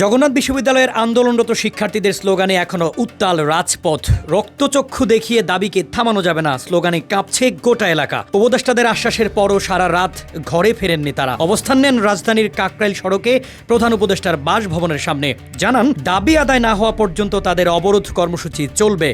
জগন্নাথ বিশ্ববিদ্যালয়ের আন্দোলনরত শিক্ষার্থীদের স্লোগানে এখনো উত্তাল রাজপথ। রক্তচক্ষু দেখিয়ে দাবিকে থামানো যাবে না স্লোগানে কাঁপছে গোটা এলাকা। উপদেষ্টাদের আশ্বাসের পরও সারা রাত ঘরে ফেরেননি তারা। অবস্থান নেন রাজধানীর কাকরাইল সড়কে প্রধান উপদেষ্টার বাসভবনের সামনে। জানান, দাবি আদায় না হওয়া পর্যন্ত তাদের অবরোধ কর্মসূচি চলবে।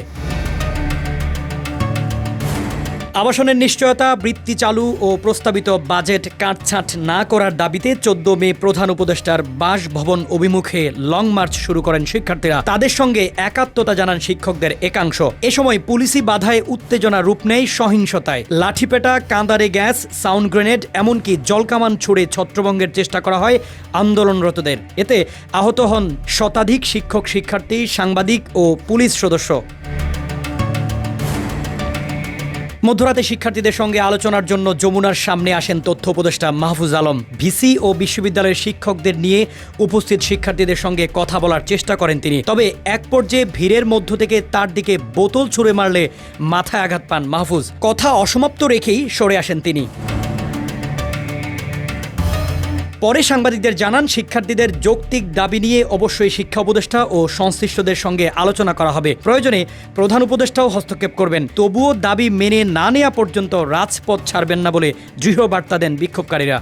আবাসনের নিশ্চয়তা, বৃত্তি চালু ও প্রস্তাবিত বাজেট কাটছাঁট না করার দাবিতে 14 মে প্রধান উপদেষ্টার বাসভবন অভিমুখে লং মার্চ শুরু করেন শিক্ষার্থীরা। তাদের সঙ্গে একাত্মতা জানান শিক্ষকদের একাংশ। এ সময় পুলিশি বাধায় উত্তেজনা রূপ নেয় সহিংসতায়। লাঠিপেটা, কাঁদারে গ্যাস, সাউন্ড গ্রেনেড, এমনকি জলকামান ছুড়ে ছত্রভঙ্গের চেষ্টা করা হয় আন্দোলনরতদের। এতে আহত হন শতাধিক শিক্ষক, শিক্ষার্থী, সাংবাদিক ও পুলিশ সদস্য। মধ্যরাতে শিক্ষার্থীদের সঙ্গে আলোচনার জন্য যমুনার সামনে আসেন তথ্য উপদেষ্টা মাহফুজ আলম। ভিসি ও বিশ্ববিদ্যালয়ের শিক্ষকদের নিয়ে উপস্থিত শিক্ষার্থীদের সঙ্গে কথা বলার চেষ্টা করেন তিনি। তবে এক পর্যায়ে ভিড়ের মধ্য থেকে তার দিকে বোতল ছুঁড়ে মারলে মাথায় আঘাত পান মাহফুজ। কথা অসমাপ্ত রেখেই সরে আসেন তিনি। পরে সাংবাদিকদের জানান, শিক্ষার্থীদের যৌক্তিক দাবি নিয়ে অবশ্যই শিক্ষা উপদেষ্টা ও সংশ্লিষ্টদের সঙ্গে আলোচনা করা হবে। প্রয়োজনে প্রধান উপদেষ্টাও হস্তক্ষেপ করবেন। তবুও দাবি মেনে না নেওয়া পর্যন্ত রাজপথ ছাড়বেন না বলে দৃঢ় বার্তা দেন বিক্ষোভকারীরা।